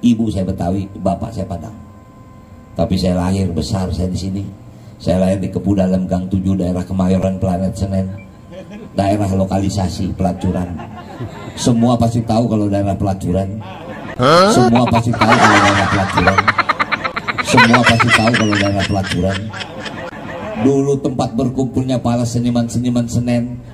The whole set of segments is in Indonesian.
Ibu saya Betawi, bapak saya Padang. Tapi saya lahir besar saya di sini. Saya lahir di Kepu Dalam Gang 7 daerah Kemayoran Planet Senen. Daerah lokalisasi pelacuran. Semua pasti tahu kalau daerah pelacuran. Semua pasti tahu kalau daerah pelacuran. Semua pasti tahu kalau daerah pelacuran. Dulu tempat berkumpulnya para seniman-seniman Senen.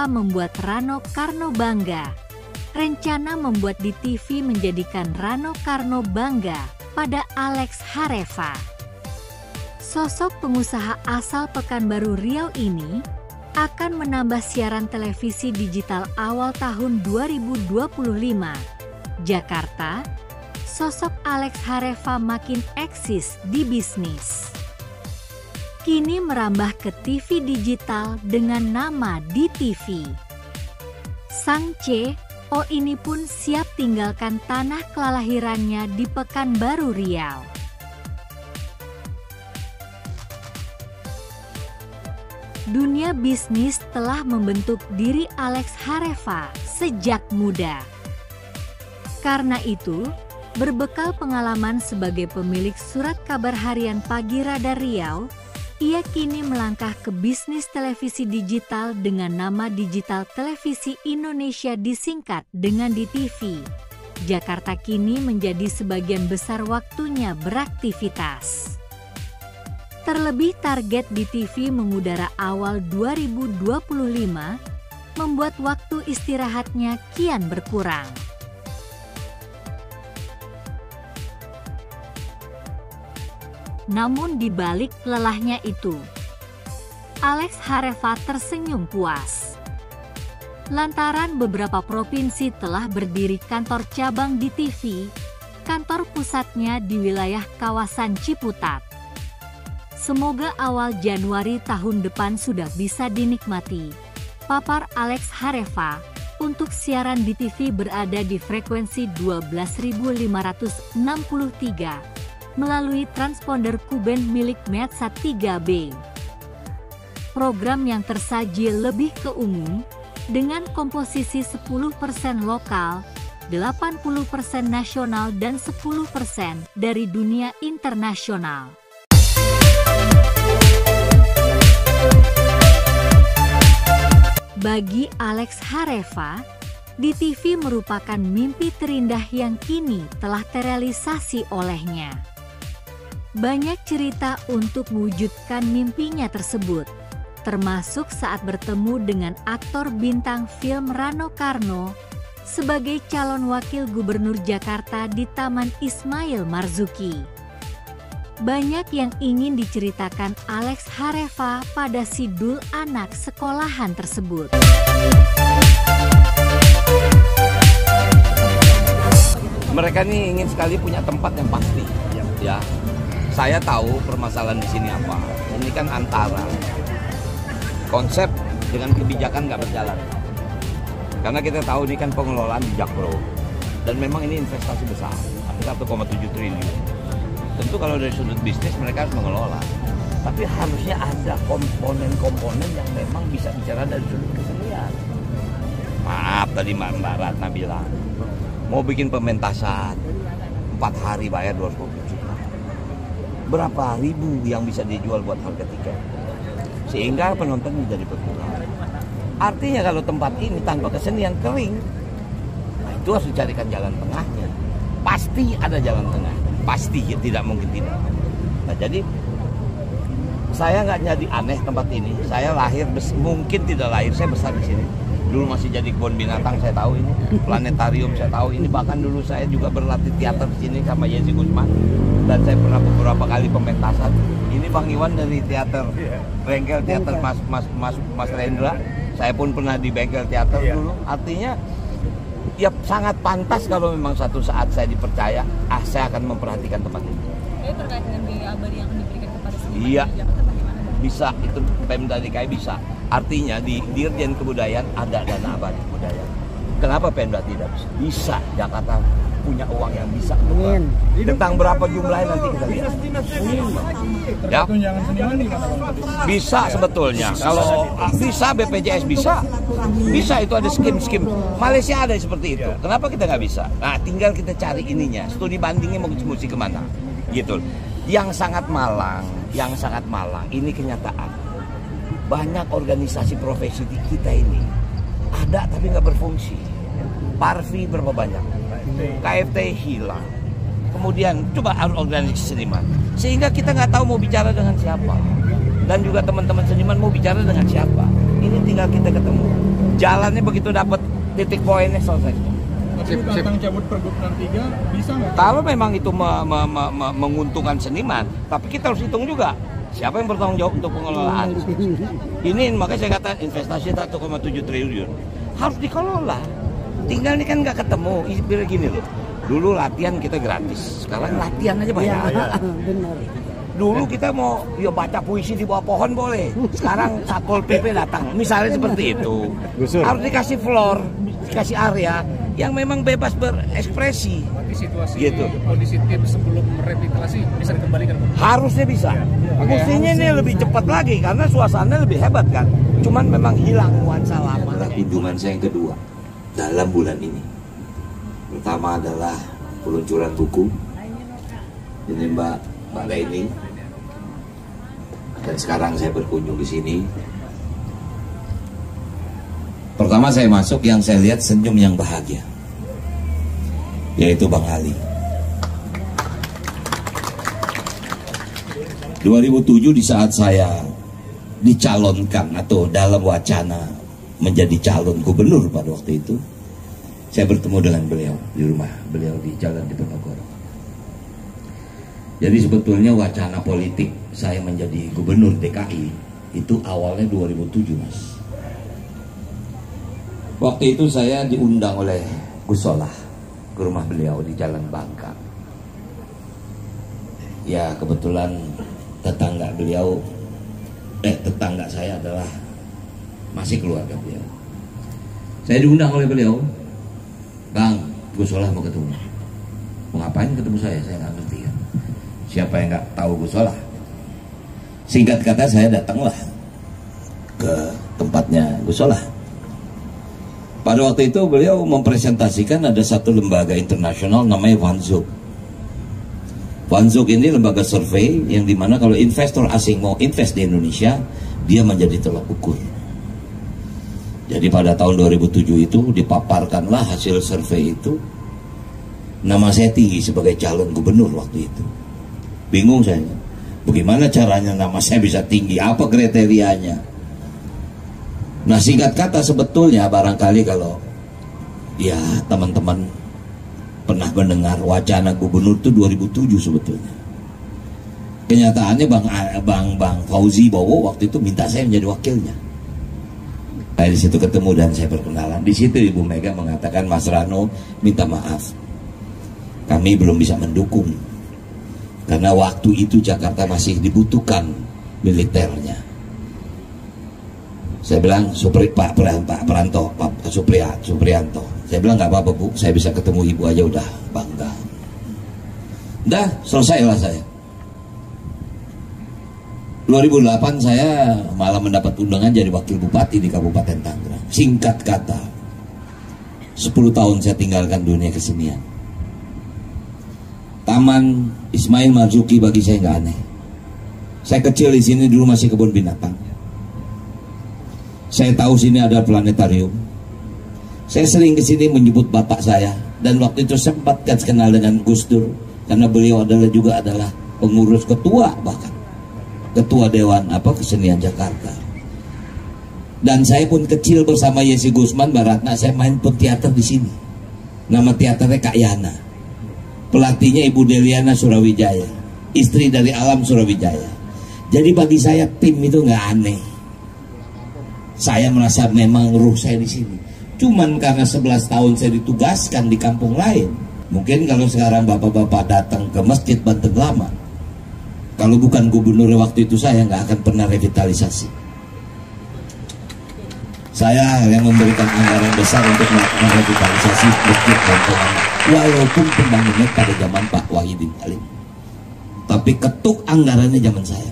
Membuat Rano Karno bangga. Rencana membuat di TV menjadikan Rano Karno bangga pada Alex Hareva. Sosok pengusaha asal Pekanbaru Riau ini akan menambah siaran televisi digital awal tahun 2025. Jakarta, sosok Alex Hareva makin eksis di bisnis. Kini merambah ke TV digital dengan nama DTV. Sang CEO ini pun siap tinggalkan tanah kelahirannya di Pekanbaru Riau. Dunia bisnis telah membentuk diri Alex Hareva sejak muda. Karena itu, berbekal pengalaman sebagai pemilik surat kabar harian Pagi Radar Riau, ia kini melangkah ke bisnis televisi digital dengan nama Digital Televisi Indonesia disingkat dengan DTV. Jakarta kini menjadi sebagian besar waktunya beraktivitas. Terlebih target DTV mengudara awal 2025 membuat waktu istirahatnya kian berkurang. Namun di balik lelahnya itu, Alex Hareva tersenyum puas. Lantaran beberapa provinsi telah berdiri kantor cabang di TV, kantor pusatnya di wilayah kawasan Ciputat. Semoga awal Januari tahun depan sudah bisa dinikmati, papar Alex Hareva, untuk siaran di TV berada di frekuensi 12.563. Melalui transponder Kuben milik Metsat 3B. Program yang tersaji lebih ke umum, dengan komposisi 10% lokal, 80% nasional dan 10% dari dunia internasional. Bagi Alex Hareva, DTV merupakan mimpi terindah yang kini telah terrealisasi olehnya. Banyak cerita untuk mewujudkan mimpinya tersebut, termasuk saat bertemu dengan aktor bintang film Rano Karno sebagai calon wakil gubernur Jakarta di Taman Ismail Marzuki. Banyak yang ingin diceritakan Alex Hareva pada sidul anak sekolahan tersebut. Mereka nih ingin sekali punya tempat yang pasti, ya. Saya tahu permasalahan di sini apa. Ini kan antara konsep dengan kebijakan nggak berjalan. Karena kita tahu ini kan pengelolaan di Jakpro. Dan memang ini investasi besar, 1,7 triliun. Tentu kalau dari sudut bisnis mereka harus mengelola. Tapi harusnya ada komponen-komponen yang memang bisa bicara dari sudut kesenian. Maaf tadi Mbak Ratna bilang, mau bikin pementasan, 4 hari bayar 250 juta. Berapa ribu yang bisa dijual buat harga tiket, sehingga penonton menjadi berkurang. Artinya kalau tempat ini tanpa kesenian kering, nah itu harus dicarikan jalan tengahnya. Pasti ada jalan tengah, pasti, tidak mungkin tidak. Nah jadi saya nggak jadi aneh tempat ini. Saya lahir, mungkin tidak lahir, saya besar di sini. Dulu masih jadi kebun binatang, saya tahu ini. Planetarium saya tahu ini. Bahkan dulu saya juga berlatih teater di sini sama Yezi Gusman. Dan saya pernah beberapa kali pementasan. Ini Bang Iwan dari teater Bengkel, teater Mas Rendra. Saya pun pernah di bengkel teater dulu. Artinya ya sangat pantas kalau memang suatu saat saya dipercaya, saya akan memperhatikan tempat ini. Jadi terkait dengan biaya abadi yang akan diberikan kepada seniman Iya. di Jakarta bagaimana? Bisa, itu Pemda DKI bisa. Artinya di Dirjen Kebudayaan ada dana abadi kebudayaan. Kenapa Pemda tidak bisa? Bisa, Jakarta punya uang yang bisa. Tentang berapa jumlahnya nanti kita lihat. Ya. Bisa sebetulnya. Kalau bisa BPJS bisa. Bisa, itu ada skim-skim. Malaysia ada seperti itu. Kenapa kita nggak bisa? Nah, tinggal kita cari ininya. Studi bandingnya mau mesti kemana? Gitu. Yang sangat malang ini kenyataan. Banyak organisasi profesi di kita ini ada tapi nggak berfungsi. Parvi berapa banyak? KFT hilang. Kemudian coba organisasi seniman, sehingga kita nggak tahu mau bicara dengan siapa. Dan juga teman-teman seniman mau bicara dengan siapa. Ini tinggal kita ketemu. Jalannya begitu dapat titik poinnya selesai. Tentang cabut Pergub 63 bisa nggak? Kalau memang itu menguntungkan seniman, tapi kita harus hitung juga siapa yang bertanggung jawab untuk pengelolaan. Ini makanya saya kata investasi 1,7 triliun harus dikelola. Tinggal ini kan nggak ketemu. Ibarat gini loh. Dulu latihan kita gratis, sekarang latihan aja banyak. Benar. Dulu kita mau baca puisi di bawah pohon boleh. Sekarang Satpol PP datang. Misalnya seperti itu. Harus dikasih floor, dikasih area yang memang bebas berekspresi. Tapi situasi gitu. Kondisi tim sebelum revitalisasi bisa dikembalikan. Harusnya bisa. Mestinya ini lebih cepat lagi karena suasananya lebih hebat kan. Cuman memang hilang nuansa lama. Kunjungan saya yang kedua dalam bulan ini. Pertama adalah peluncuran buku. Ini Mbak Leni. Dan sekarang saya berkunjung di sini. Pertama saya masuk, yang saya lihat senyum yang bahagia, yaitu Bang Ali. 2007 di saat saya dicalonkan atau dalam wacana menjadi calon gubernur pada waktu itu, saya bertemu dengan beliau di rumah beliau di Jalan Diponegoro. Jadi sebetulnya wacana politik saya menjadi gubernur DKI itu awalnya 2007, Mas. Waktu itu saya diundang oleh Gus Solah ke rumah beliau di Jalan Bangka. Ya kebetulan tetangga saya adalah masih keluarga beliau. Saya diundang oleh beliau, Bang, Gus Solah mau ketemu. Mau ngapain ketemu saya nggak ngerti kan. Siapa yang nggak tahu Gus Solah? Singkat kata saya datanglah ke tempatnya Gus Solah. Pada waktu itu beliau mempresentasikan ada satu lembaga internasional namanya Wanzuk. Wanzuk ini lembaga survei yang dimana kalau investor asing mau invest di Indonesia, dia menjadi tolak ukur. Jadi pada tahun 2007 itu dipaparkanlah hasil survei itu. Nama saya tinggi sebagai calon gubernur waktu itu. Bingung saya, bagaimana caranya nama saya bisa tinggi, apa kriterianya? Nah singkat kata sebetulnya barangkali kalau ya teman-teman pernah mendengar wacana gubernur itu 2007 sebetulnya. Kenyataannya Bang Fauzi Bowo waktu itu minta saya menjadi wakilnya. Saya di situ ketemu dan saya berkenalan. Di situ Ibu Mega mengatakan, Mas Rano minta maaf, kami belum bisa mendukung karena waktu itu Jakarta masih dibutuhkan militernya. Saya bilang, Pak Supriyanto. Saya bilang nggak apa-apa Bu, saya bisa ketemu Ibu aja udah bangga. Udah, selesailah saya. 2008 saya malah mendapat undangan jadi wakil bupati di Kabupaten Tangerang. Singkat kata, 10 tahun saya tinggalkan dunia kesenian. Taman Ismail Marzuki bagi saya nggak aneh. Saya kecil di sini dulu masih kebun binatang. Saya tahu sini ada planetarium. Saya sering ke sini menyebut bapak saya, dan waktu itu sempat kenal dengan Gus Dur karena beliau juga adalah pengurus ketua Dewan Kesenian Jakarta. Dan saya pun kecil bersama Yesi Gusman Baratna, saya main pun teater di sini. Nama teaternya Kak Yana. Pelatihnya Ibu Deliana Surawijaya, istri dari Alam Surawijaya. Jadi bagi saya tim itu nggak aneh. Saya merasa memang ruh saya di sini. Cuman karena 11 tahun saya ditugaskan di kampung lain. Mungkin kalau sekarang bapak-bapak datang ke Masjid Banten Lama, kalau bukan gubernur waktu itu saya nggak akan pernah revitalisasi. Saya yang memberikan anggaran besar untuk melakukan revitalisasi Masjid Banten Lama. Walaupun pembangunannya pada zaman Pak Wahidin Halim, tapi ketuk anggarannya zaman saya.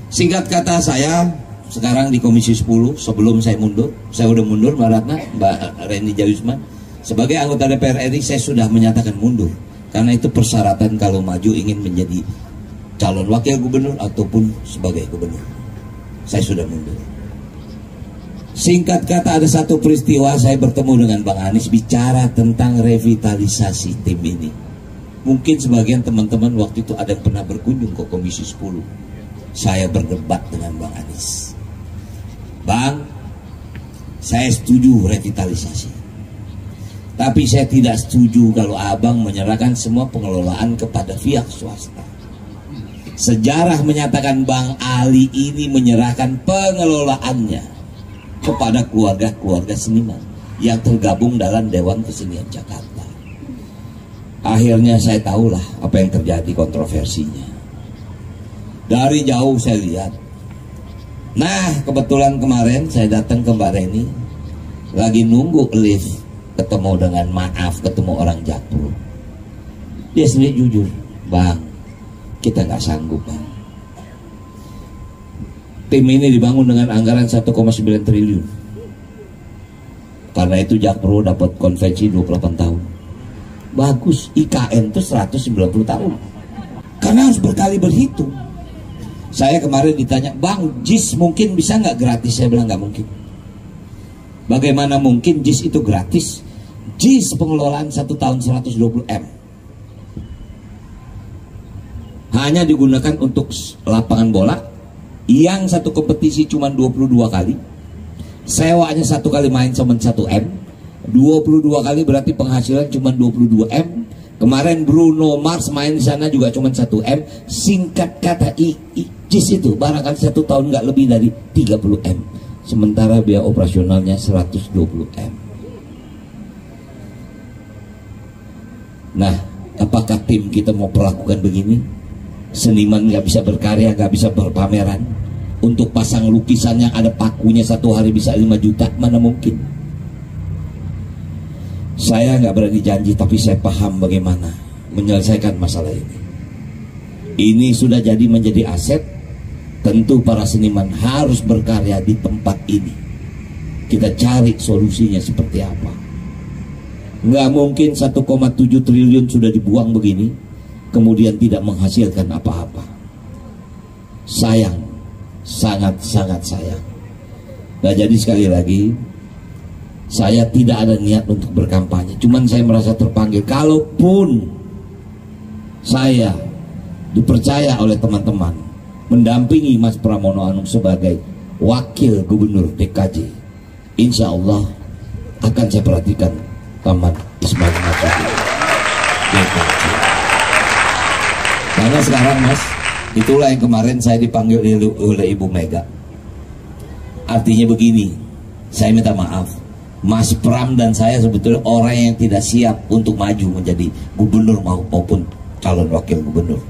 Singkat kata, saya sekarang di Komisi 10. Sebelum saya mundur, saya udah mundur Mbak Ratna, Mbak Reni Jawisman. Sebagai anggota DPR RI saya sudah menyatakan mundur, karena itu persyaratan kalau maju ingin menjadi calon wakil gubernur ataupun sebagai gubernur. Saya sudah mundur. Singkat kata, ada satu peristiwa saya bertemu dengan Bang Anies bicara tentang revitalisasi tim ini. Mungkin sebagian teman-teman waktu itu ada yang pernah berkunjung ke Komisi 10. Saya berdebat dengan Bang Anies. Bang, saya setuju revitalisasi. Tapi saya tidak setuju kalau abang menyerahkan semua pengelolaan kepada pihak swasta. Sejarah menyatakan Bang Ali ini menyerahkan pengelolaannya kepada keluarga-keluarga seniman yang tergabung dalam Dewan Kesenian Jakarta. Akhirnya saya tahulah apa yang terjadi kontroversinya. Dari jauh saya lihat. Nah, kebetulan kemarin saya datang ke Mbak Reni, lagi nunggu lift, ketemu dengan ketemu orang Jakpro. Dia sendiri jujur, Bang, kita nggak sanggup, Bang. Tim ini dibangun dengan anggaran 1,9 triliun. Karena itu Jakpro dapat konvensi 28 tahun. Bagus, IKN itu 190 tahun. Karena harus berkali berhitung. Saya kemarin ditanya, Bang, JIS mungkin bisa nggak gratis? Saya bilang nggak mungkin. Bagaimana mungkin JIS itu gratis? JIS pengelolaan 1 tahun 120 M. Hanya digunakan untuk lapangan bola yang satu kompetisi cuma 22 kali. Sewanya 1 kali main cuma 1 M. 22 kali berarti penghasilan cuma 22 M. Kemarin Bruno Mars main di sana juga cuma 1 M. Singkat kata JIS itu barangkali 1 tahun nggak lebih dari 30 M. Sementara biaya operasionalnya 120 M. Nah, apakah tim kita mau perlakukan begini? Seniman nggak bisa berkarya, nggak bisa berpameran. Untuk pasang lukisannya ada pakunya 1 hari bisa 5 juta, mana mungkin? Saya nggak berani janji, tapi saya paham bagaimana menyelesaikan masalah ini. Ini sudah jadi menjadi aset. Tentu para seniman harus berkarya di tempat ini. Kita cari solusinya seperti apa. Nggak mungkin 1,7 triliun sudah dibuang begini, kemudian tidak menghasilkan apa-apa. Sayang, sangat-sangat sayang. Nah, jadi sekali lagi, saya tidak ada niat untuk berkampanye. Cuman saya merasa terpanggil. Kalaupun saya dipercaya oleh teman-teman mendampingi Mas Pramono Anung sebagai wakil gubernur DKJ, insya Allah akan saya perhatikan Taman Ismail Marzuki DKJ. Karena sekarang Mas, itulah yang kemarin saya dipanggil oleh Ibu Mega. Artinya begini, saya minta maaf, Mas Pram dan saya sebetulnya orang yang tidak siap untuk maju menjadi gubernur maupun calon wakil gubernur.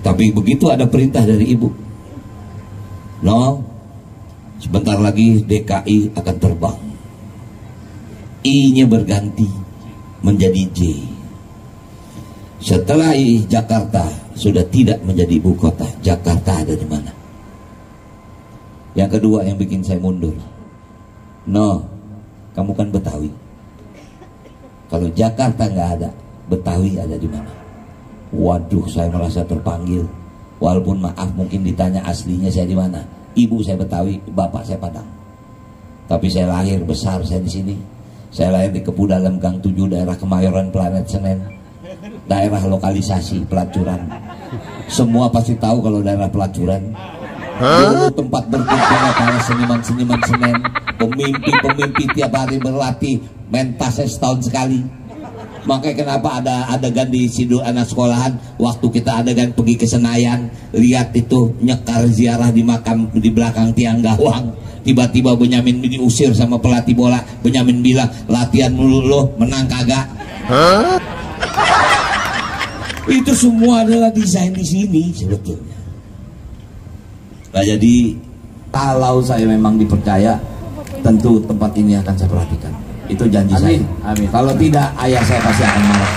Tapi begitu ada perintah dari Ibu, no, sebentar lagi DKI akan terbang, I-nya berganti menjadi J. Setelah Jakarta sudah tidak menjadi ibu kota, Jakarta ada di mana? Yang kedua yang bikin saya mundur, no, kamu kan Betawi. Kalau Jakarta nggak ada, Betawi ada di mana? Waduh, saya merasa terpanggil. Walaupun maaf mungkin ditanya aslinya saya di mana. Ibu saya Betawi, bapak saya Padang. Tapi saya lahir besar saya di sini. Saya lahir di Kepudalam Gang 7 daerah Kemayoran Planet Senen. Daerah lokalisasi pelacuran. Semua pasti tahu kalau daerah pelacuran. Dulu tempat berkumpulnya para seniman-seniman Senen. Pemimpi-pemimpi tiap hari berlatih mentasnya setahun sekali. Makanya kenapa ada adegan di Sidul anak sekolahan, waktu kita adegan pergi ke Senayan, lihat itu nyekar ziarah di makam di belakang tiang gawang. Tiba-tiba Benyamin diusir sama pelatih bola. Benyamin bilang, latihan mulu lo, menang kagak. Itu semua adalah desain di sini sebetulnya. Nah, jadi kalau saya memang dipercaya, tentu tempat ini akan saya perhatikan. Itu janji saya. Amin. Kalau tidak, ayah saya pasti akan marah.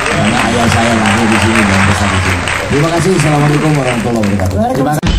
Karena ayah saya lahir di sini dan besar di sini. Terima kasih. Assalamualaikum warahmatullahi wabarakatuh. Terima kasih.